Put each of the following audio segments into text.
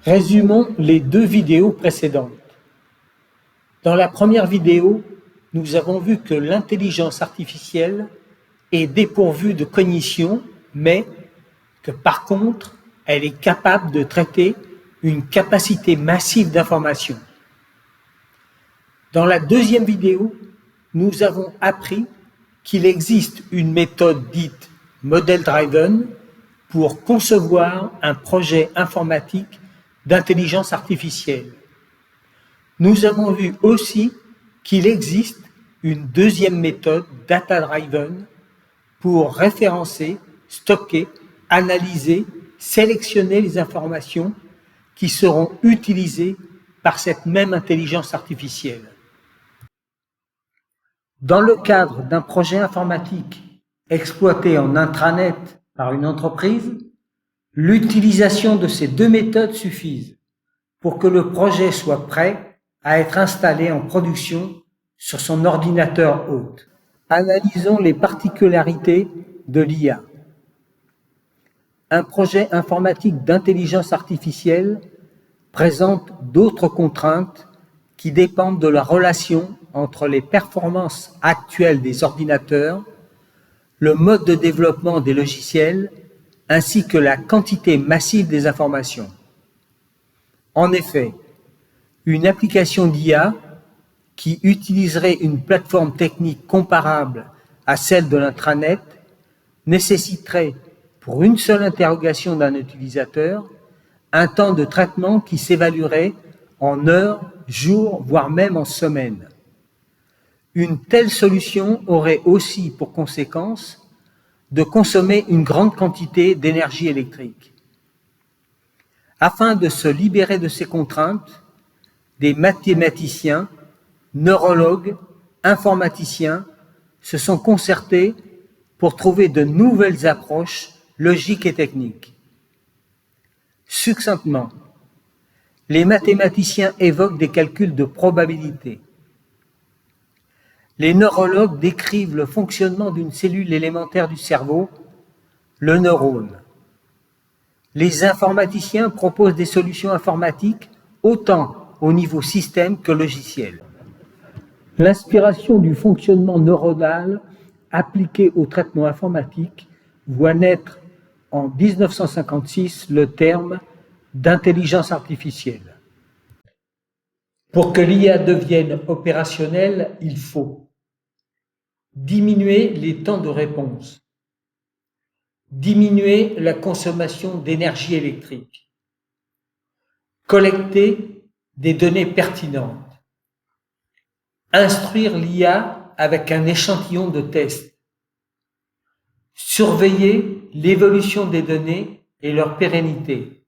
Résumons les deux vidéos précédentes. Dans la première vidéo, nous avons vu que l'intelligence artificielle est dépourvue de cognition, mais que par contre, elle est capable de traiter une capacité massive d'information. Dans la deuxième vidéo, nous avons appris qu'il existe une méthode dite Model Driven pour concevoir un projet informatique d'intelligence artificielle. Nous avons vu aussi qu'il existe une deuxième méthode Data Driven pour référencer, stocker, analyser, sélectionner les informations qui seront utilisées par cette même intelligence artificielle. Dans le cadre d'un projet informatique exploité en intranet par une entreprise, l'utilisation de ces deux méthodes suffit pour que le projet soit prêt à être installé en production sur son ordinateur hôte. Analysons les particularités de l'IA. Un projet informatique d'intelligence artificielle présente d'autres contraintes qui dépendent de la relation entre les performances actuelles des ordinateurs, le mode de développement des logiciels, ainsi que la quantité massive des informations. En effet, une application d'IA qui utiliserait une plateforme technique comparable à celle de l'intranet nécessiterait, pour une seule interrogation d'un utilisateur, un temps de traitement qui s'évaluerait en heures, jours, voire même en semaines. Une telle solution aurait aussi pour conséquence de consommer une grande quantité d'énergie électrique. Afin de se libérer de ces contraintes, des mathématiciens, neurologues, informaticiens se sont concertés pour trouver de nouvelles approches logiques et techniques. Succinctement, les mathématiciens évoquent des calculs de probabilité. Les neurologues décrivent le fonctionnement d'une cellule élémentaire du cerveau, le neurone. Les informaticiens proposent des solutions informatiques autant au niveau système que logiciel. L'inspiration du fonctionnement neuronal appliqué au traitement informatique voit naître en 1956 le terme d'intelligence artificielle. Pour que l'IA devienne opérationnelle, il faut diminuer les temps de réponse, diminuer la consommation d'énergie électrique, collecter des données pertinentes, instruire l'IA avec un échantillon de test, surveiller l'évolution des données et leur pérennité,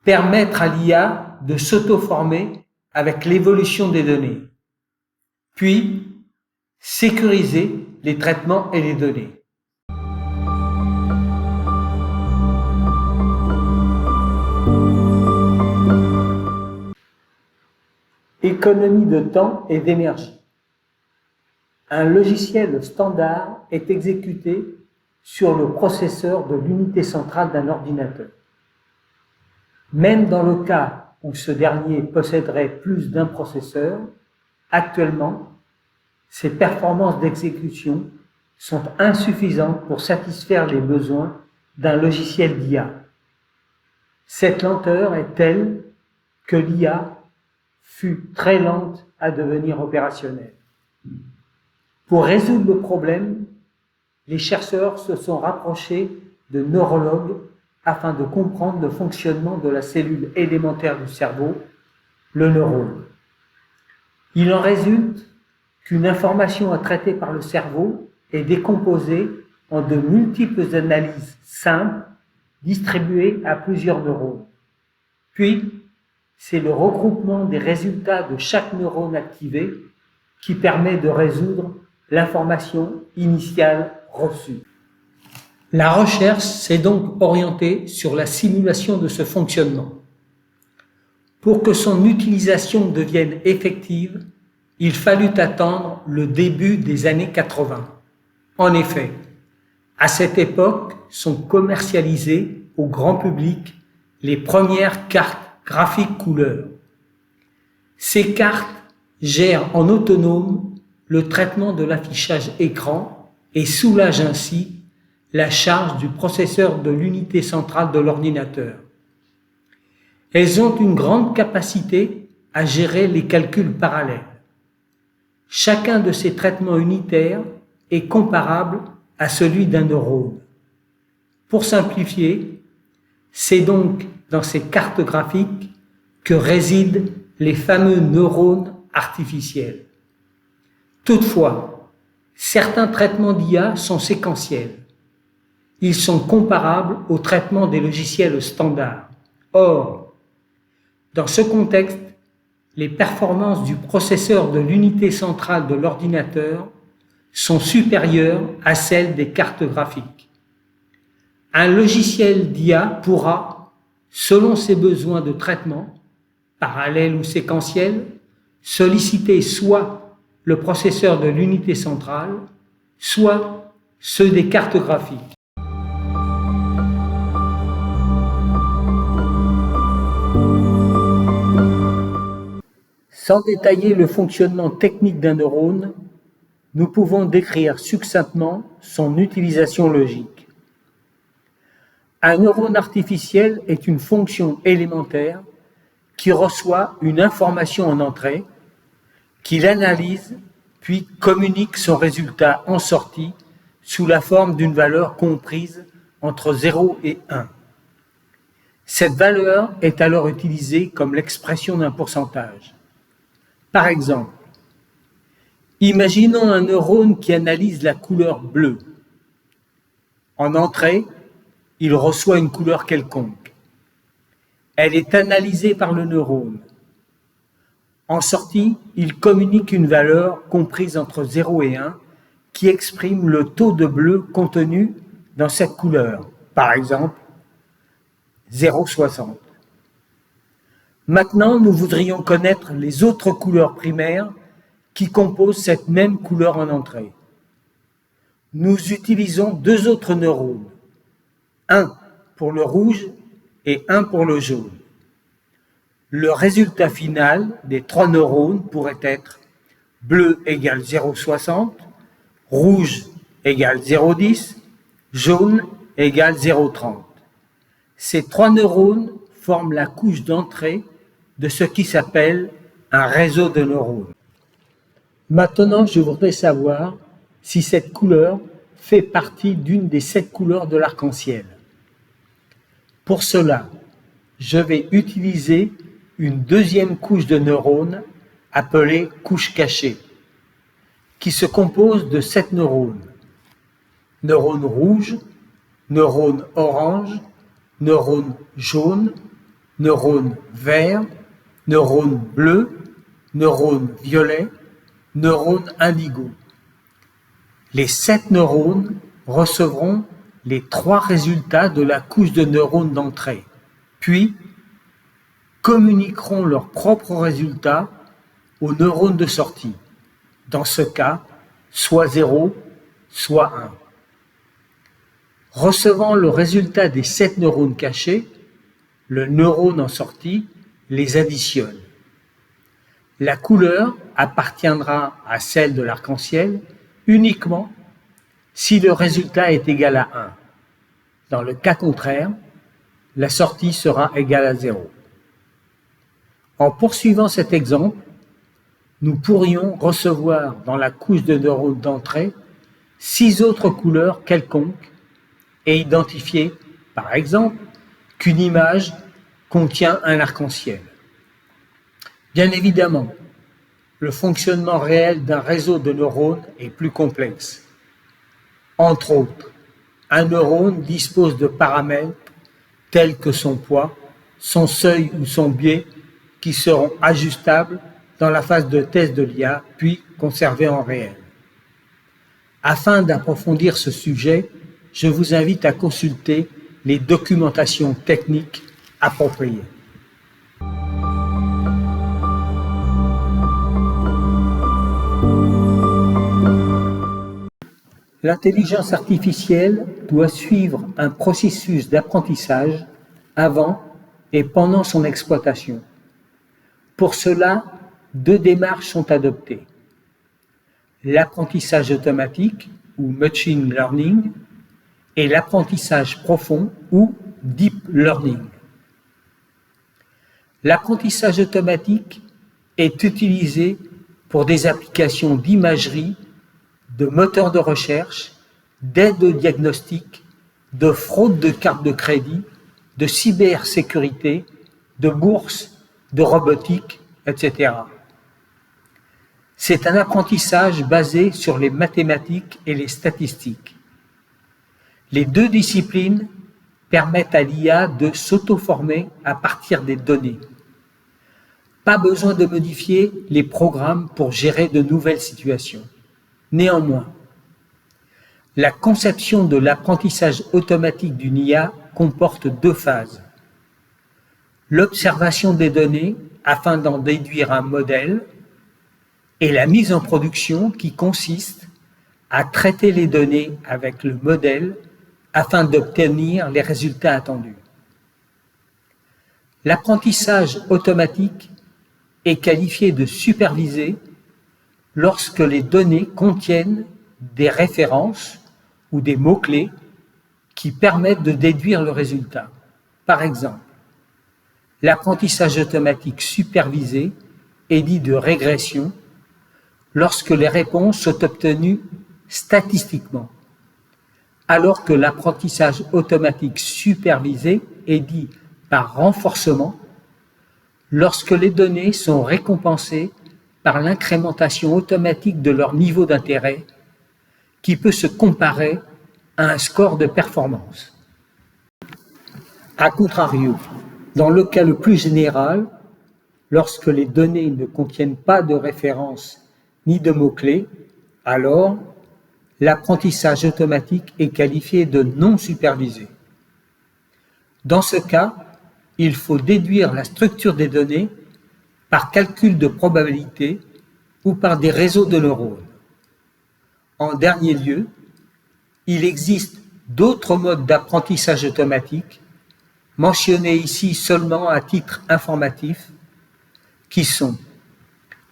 permettre à l'IA de s'auto-former avec l'évolution des données, puis sécuriser les traitements et les données. Économie de temps et d'énergie. Un logiciel standard est exécuté sur le processeur de l'unité centrale d'un ordinateur. Même dans le cas où ce dernier posséderait plus d'un processeur, actuellement, ses performances d'exécution sont insuffisantes pour satisfaire les besoins d'un logiciel d'IA. Cette lenteur est telle que l'IA fut très lente à devenir opérationnelle. Pour résoudre le problème, les chercheurs se sont rapprochés de neurologues afin de comprendre le fonctionnement de la cellule élémentaire du cerveau, le neurone. Il en résulte qu'une information à traiter par le cerveau est décomposée en de multiples analyses simples distribuées à plusieurs neurones. Puis, c'est le regroupement des résultats de chaque neurone activé qui permet de résoudre l'information initiale reçue. La recherche s'est donc orientée sur la simulation de ce fonctionnement. Pour que son utilisation devienne effective, il fallut attendre le début des années 80. En effet, à cette époque sont commercialisés au grand public les premières cartes graphiques couleurs. Ces cartes gèrent en autonome le traitement de l'affichage écran et soulagent ainsi la charge du processeur de l'unité centrale de l'ordinateur. Elles ont une grande capacité à gérer les calculs parallèles. Chacun de ces traitements unitaires est comparable à celui d'un neurone. Pour simplifier, c'est donc dans ces cartes graphiques que résident les fameux neurones artificiels. Toutefois, certains traitements d'IA sont séquentiels. Ils sont comparables au traitement des logiciels standards. Or, dans ce contexte, les performances du processeur de l'unité centrale de l'ordinateur sont supérieures à celles des cartes graphiques. Un logiciel d'IA pourra, selon ses besoins de traitement, parallèle ou séquentiel, solliciter soit le processeur de l'unité centrale, soit ceux des cartes graphiques. Sans détailler le fonctionnement technique d'un neurone, nous pouvons décrire succinctement son utilisation logique. Un neurone artificiel est une fonction élémentaire qui reçoit une information en entrée, qu'il analyse, puis communique son résultat en sortie sous la forme d'une valeur comprise entre 0 et 1. Cette valeur est alors utilisée comme l'expression d'un pourcentage. Par exemple, imaginons un neurone qui analyse la couleur bleue. En entrée, il reçoit une couleur quelconque. Elle est analysée par le neurone. En sortie, il communique une valeur comprise entre 0 et 1 qui exprime le taux de bleu contenu dans cette couleur. Par exemple, 0,60. Maintenant, nous voudrions connaître les autres couleurs primaires qui composent cette même couleur en entrée. Nous utilisons deux autres neurones, un pour le rouge et un pour le jaune. Le résultat final des trois neurones pourrait être bleu égale 0,60, rouge égale 0,10, jaune égale 0,30. Ces trois neurones forment la couche d'entrée de ce qui s'appelle un réseau de neurones. Maintenant, je voudrais savoir si cette couleur fait partie d'une des 7 couleurs de l'arc-en-ciel. Pour cela, je vais utiliser une deuxième couche de neurones appelée couche cachée, qui se compose de 7 neurones. Neurones rouges, neurones orange, neurones jaunes, neurones verts, neurones bleus, neurones violets, neurones indigo. Les 7 neurones recevront les 3 résultats de la couche de neurones d'entrée, puis communiqueront leurs propres résultats aux neurones de sortie. Dans ce cas, soit 0, soit 1. Recevant le résultat des 7 neurones cachés, le neurone en sortie les additionne. La couleur appartiendra à celle de l'arc-en-ciel uniquement si le résultat est égal à 1. Dans le cas contraire, la sortie sera égale à 0. En poursuivant cet exemple, nous pourrions recevoir dans la couche de neurones d'entrée 6 autres couleurs quelconques et identifier, par exemple, qu'une image contient un arc-en-ciel. Bien évidemment, le fonctionnement réel d'un réseau de neurones est plus complexe. Entre autres, un neurone dispose de paramètres tels que son poids, son seuil ou son biais qui seront ajustables dans la phase de test de l'IA, puis conservés en réel. Afin d'approfondir ce sujet, je vous invite à consulter les documentations techniques appropriées. L'intelligence artificielle doit suivre un processus d'apprentissage avant et pendant son exploitation. Pour cela, 2 démarches sont adoptées. L'apprentissage automatique, ou machine learning, et l'apprentissage profond, ou deep learning. L'apprentissage automatique est utilisé pour des applications d'imagerie, de moteurs de recherche, d'aide au diagnostic, de fraude de cartes de crédit, de cybersécurité, de bourse, de robotique, etc. C'est un apprentissage basé sur les mathématiques et les statistiques. Les 2 disciplines permettent à l'IA de s'auto-former à partir des données. Pas besoin de modifier les programmes pour gérer de nouvelles situations. Néanmoins, la conception de l'apprentissage automatique d'une IA comporte 2 phases. L'observation des données afin d'en déduire un modèle et la mise en production qui consiste à traiter les données avec le modèle afin d'obtenir les résultats attendus. L'apprentissage automatique est qualifié de supervisé lorsque les données contiennent des références ou des mots-clés qui permettent de déduire le résultat. Par exemple, l'apprentissage automatique supervisé est dit de régression lorsque les réponses sont obtenues statistiquement, alors que l'apprentissage automatique supervisé est dit par renforcement lorsque les données sont récompensées par l'incrémentation automatique de leur niveau d'intérêt qui peut se comparer à un score de performance. A contrario, dans le cas le plus général, lorsque les données ne contiennent pas de références ni de mots-clés, alors l'apprentissage automatique est qualifié de non supervisé. Dans ce cas, il faut déduire la structure des données par calcul de probabilité ou par des réseaux de neurones. En dernier lieu, il existe d'autres modes d'apprentissage automatique, mentionnés ici seulement à titre informatif, qui sont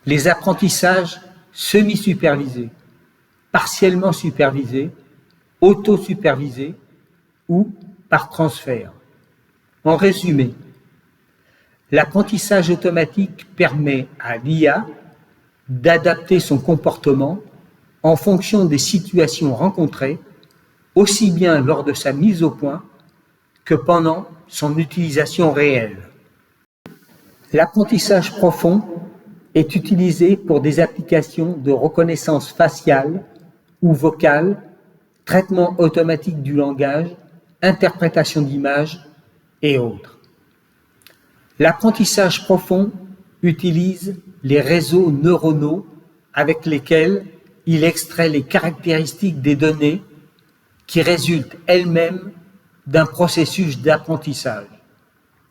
les apprentissages semi-supervisés, partiellement supervisés, auto-supervisés ou par transfert. En résumé, l'apprentissage automatique permet à l'IA d'adapter son comportement en fonction des situations rencontrées, aussi bien lors de sa mise au point que pendant son utilisation réelle. L'apprentissage profond est utilisé pour des applications de reconnaissance faciale ou vocale, traitement automatique du langage, interprétation d'images et autres. L'apprentissage profond utilise les réseaux neuronaux avec lesquels il extrait les caractéristiques des données qui résultent elles-mêmes d'un processus d'apprentissage.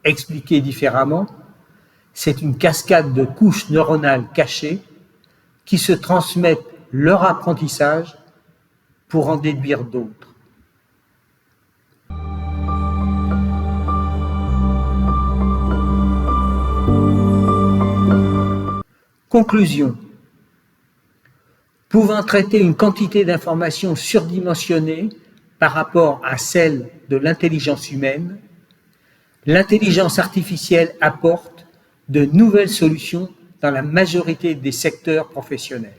Expliqué différemment, c'est une cascade de couches neuronales cachées qui se transmettent leur apprentissage pour en déduire d'autres. Conclusion. Pouvant traiter une quantité d'informations surdimensionnées par rapport à celle de l'intelligence humaine, l'intelligence artificielle apporte de nouvelles solutions dans la majorité des secteurs professionnels.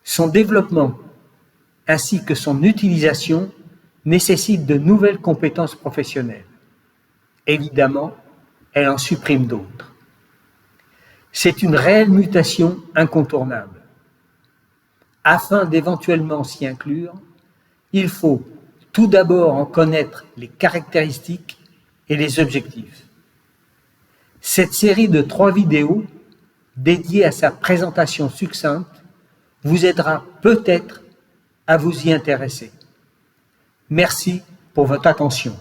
Son développement ainsi que son utilisation nécessitent de nouvelles compétences professionnelles. Évidemment, elle en supprime d'autres. C'est une réelle mutation incontournable. Afin d'éventuellement s'y inclure, il faut tout d'abord en connaître les caractéristiques et les objectifs. Cette série de 3 vidéos dédiée à sa présentation succincte vous aidera peut-être à vous y intéresser. Merci pour votre attention.